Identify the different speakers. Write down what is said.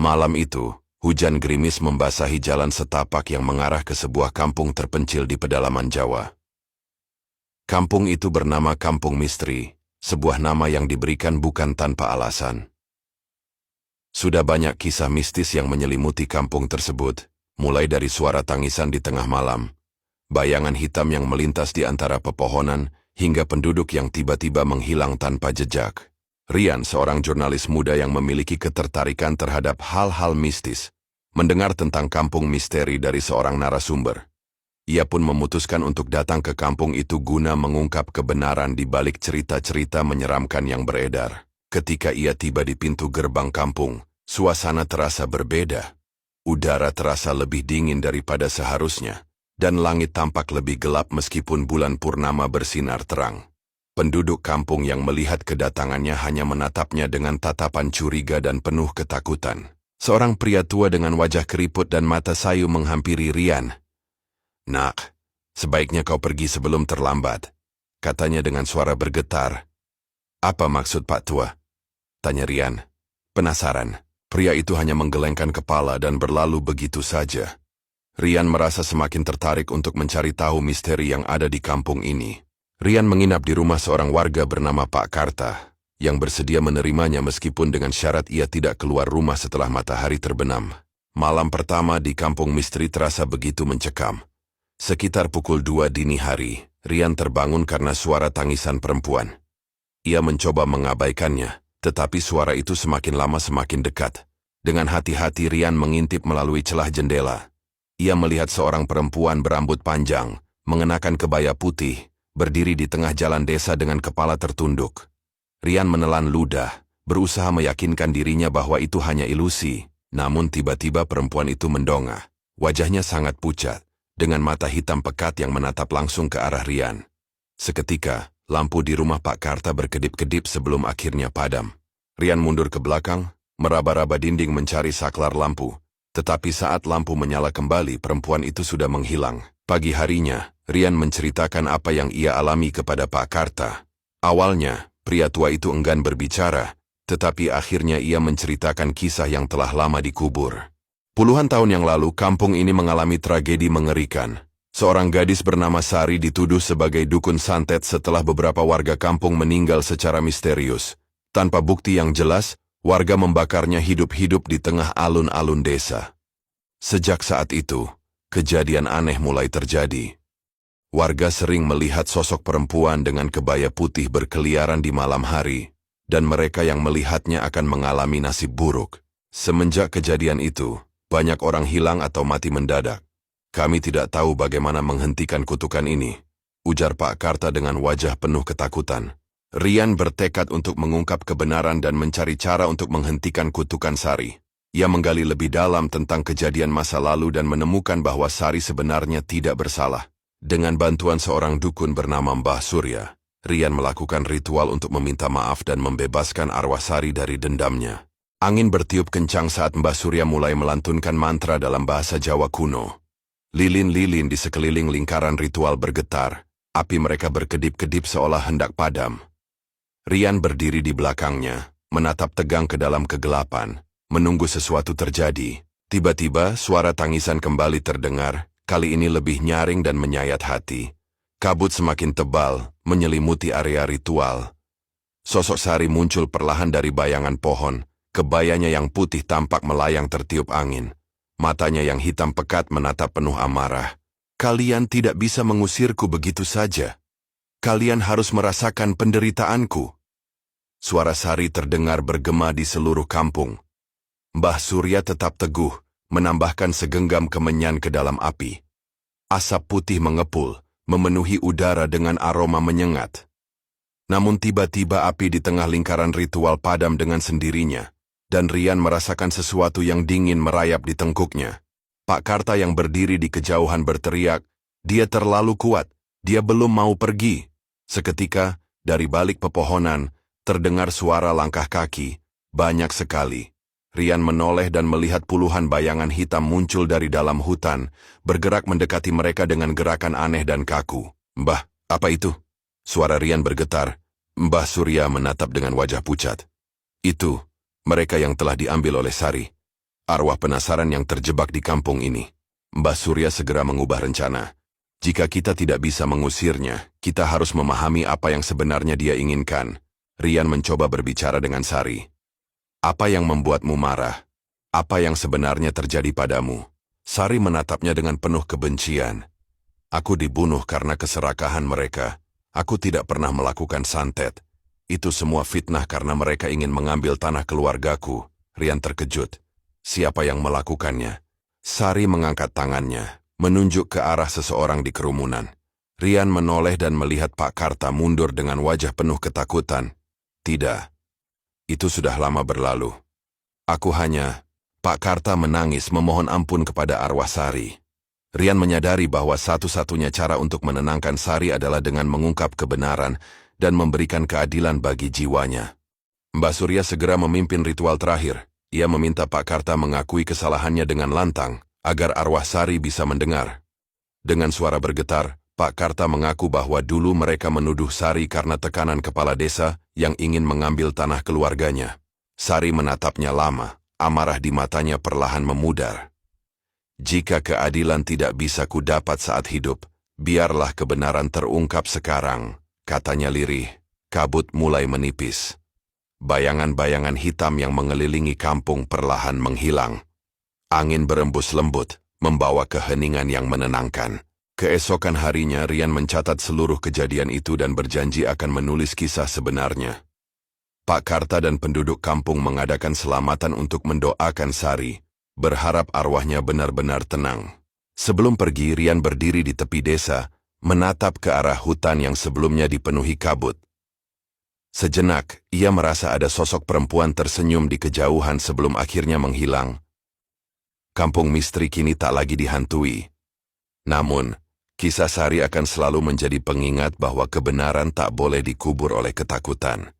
Speaker 1: Malam itu, hujan gerimis membasahi jalan setapak yang mengarah ke sebuah kampung terpencil di pedalaman Jawa. Kampung itu bernama Kampung Misteri, sebuah nama yang diberikan bukan tanpa alasan. Sudah banyak kisah mistis yang menyelimuti kampung tersebut, mulai dari suara tangisan di tengah malam, bayangan hitam yang melintas di antara pepohonan, hingga penduduk yang tiba-tiba menghilang tanpa jejak. Rian, seorang jurnalis muda yang memiliki ketertarikan terhadap hal-hal mistis, mendengar tentang kampung misteri dari seorang narasumber. Ia pun memutuskan untuk datang ke kampung itu guna mengungkap kebenaran di balik cerita-cerita menyeramkan yang beredar. Ketika ia tiba di pintu gerbang kampung, suasana terasa berbeda. Udara terasa lebih dingin daripada seharusnya, dan langit tampak lebih gelap meskipun bulan purnama bersinar terang. Penduduk kampung yang melihat kedatangannya hanya menatapnya dengan tatapan curiga dan penuh ketakutan. Seorang pria tua dengan wajah keriput dan mata sayu menghampiri Rian. "Nak, sebaiknya kau pergi sebelum terlambat," katanya dengan suara bergetar. "Apa maksud Pak Tua?" tanya Rian. Penasaran, pria itu hanya menggelengkan kepala dan berlalu begitu saja. Rian merasa semakin tertarik untuk mencari tahu misteri yang ada di kampung ini. Rian menginap di rumah seorang warga bernama Pak Karta, yang bersedia menerimanya meskipun dengan syarat ia tidak keluar rumah setelah matahari terbenam. Malam pertama di Kampung Misteri terasa begitu mencekam. Sekitar pukul 2 dini hari, Rian terbangun karena suara tangisan perempuan. Ia mencoba mengabaikannya, tetapi suara itu semakin lama semakin dekat. Dengan hati-hati Rian mengintip melalui celah jendela. Ia melihat seorang perempuan berambut panjang, mengenakan kebaya putih, berdiri di tengah jalan desa dengan kepala tertunduk. Rian menelan ludah, berusaha meyakinkan dirinya bahwa itu hanya ilusi. Namun tiba-tiba perempuan itu mendongak. Wajahnya sangat pucat, dengan mata hitam pekat yang menatap langsung ke arah Rian. Seketika, lampu di rumah Pak Karta berkedip-kedip sebelum akhirnya padam. Rian mundur ke belakang, meraba-raba dinding mencari saklar lampu. Tetapi saat lampu menyala kembali, perempuan itu sudah menghilang. Pagi harinya, Rian menceritakan apa yang ia alami kepada Pak Karta. Awalnya, pria tua itu enggan berbicara, tetapi akhirnya ia menceritakan kisah yang telah lama dikubur. Puluhan tahun yang lalu, kampung ini mengalami tragedi mengerikan. Seorang gadis bernama Sari dituduh sebagai dukun santet setelah beberapa warga kampung meninggal secara misterius. Tanpa bukti yang jelas, warga membakarnya hidup-hidup di tengah alun-alun desa. Sejak saat itu, kejadian aneh mulai terjadi. Warga sering melihat sosok perempuan dengan kebaya putih berkeliaran di malam hari, dan mereka yang melihatnya akan mengalami nasib buruk. Semenjak kejadian itu, banyak orang hilang atau mati mendadak. "Kami tidak tahu bagaimana menghentikan kutukan ini," ujar Pak Karta dengan wajah penuh ketakutan. Rian bertekad untuk mengungkap kebenaran dan mencari cara untuk menghentikan kutukan Sari. Ia menggali lebih dalam tentang kejadian masa lalu dan menemukan bahwa Sari sebenarnya tidak bersalah. Dengan bantuan seorang dukun bernama Mbah Surya, Rian melakukan ritual untuk meminta maaf dan membebaskan arwah Sari dari dendamnya. Angin bertiup kencang saat Mbah Surya mulai melantunkan mantra dalam bahasa Jawa kuno. Lilin-lilin di sekeliling lingkaran ritual bergetar, api mereka berkedip-kedip seolah hendak padam. Rian berdiri di belakangnya, menatap tegang ke dalam kegelapan, menunggu sesuatu terjadi. Tiba-tiba suara tangisan kembali terdengar, kali ini lebih nyaring dan menyayat hati. Kabut semakin tebal, menyelimuti area ritual. Sosok Sari muncul perlahan dari bayangan pohon, kebayanya yang putih tampak melayang tertiup angin. Matanya yang hitam pekat menatap penuh amarah. "Kalian tidak bisa mengusirku begitu saja. Kalian harus merasakan penderitaanku." Suara Sari terdengar bergema di seluruh kampung. Mbah Surya tetap teguh, menambahkan segenggam kemenyan ke dalam api. Asap putih mengepul, memenuhi udara dengan aroma menyengat. Namun tiba-tiba api di tengah lingkaran ritual padam dengan sendirinya, dan Rian merasakan sesuatu yang dingin merayap di tengkuknya. Pak Karta yang berdiri di kejauhan berteriak, "Dia terlalu kuat, dia belum mau pergi." Seketika, dari balik pepohonan, terdengar suara langkah kaki, banyak sekali. Rian menoleh dan melihat puluhan bayangan hitam muncul dari dalam hutan, bergerak mendekati mereka dengan gerakan aneh dan kaku. "Mbah, apa itu?" Suara Rian bergetar. Mbah Surya menatap dengan wajah pucat. "Itu, mereka yang telah diambil oleh Sari. arwah penasaran yang terjebak di kampung ini. Mbah Surya segera mengubah rencana. Jika kita tidak bisa mengusirnya, kita harus memahami apa yang sebenarnya dia inginkan. Rian mencoba berbicara dengan Sari. Apa yang membuatmu marah? Apa yang sebenarnya terjadi padamu? Sari menatapnya dengan penuh kebencian. Aku dibunuh karena keserakahan mereka. Aku tidak pernah melakukan santet. Itu semua fitnah karena mereka ingin mengambil tanah keluargaku. Rian terkejut. Siapa yang melakukannya? Sari mengangkat tangannya, menunjuk ke arah seseorang di kerumunan. Rian menoleh dan melihat Pak Karta mundur dengan wajah penuh ketakutan. Tidak. Itu sudah lama berlalu. Pak Karta menangis memohon ampun kepada arwah Sari. Rian menyadari bahwa satu-satunya cara untuk menenangkan Sari adalah dengan mengungkap kebenaran dan memberikan keadilan bagi jiwanya. Mbah Surya segera memimpin ritual terakhir. Ia meminta Pak Karta mengakui kesalahannya dengan lantang, agar arwah Sari bisa mendengar. Dengan suara bergetar, Pak Karta mengaku bahwa dulu mereka menuduh Sari karena tekanan kepala desa yang ingin mengambil tanah keluarganya. Sari menatapnya lama, amarah di matanya perlahan memudar. Jika keadilan tidak bisa kudapat saat hidup, biarlah kebenaran terungkap sekarang, katanya lirih. Kabut mulai menipis. Bayangan-bayangan hitam yang mengelilingi kampung perlahan menghilang. Angin berembus lembut, membawa keheningan yang menenangkan. Keesokan harinya Rian mencatat seluruh kejadian itu dan berjanji akan menulis kisah sebenarnya. Pak Karta dan penduduk kampung mengadakan selamatan untuk mendoakan Sari, berharap arwahnya benar-benar tenang. Sebelum pergi, Rian berdiri di tepi desa, menatap ke arah hutan yang sebelumnya dipenuhi kabut. Sejenak, ia merasa ada sosok perempuan tersenyum di kejauhan sebelum akhirnya menghilang. Kampung misteri kini tak lagi dihantui. Namun, kisah Sari akan selalu menjadi pengingat bahwa kebenaran tak boleh dikubur oleh ketakutan.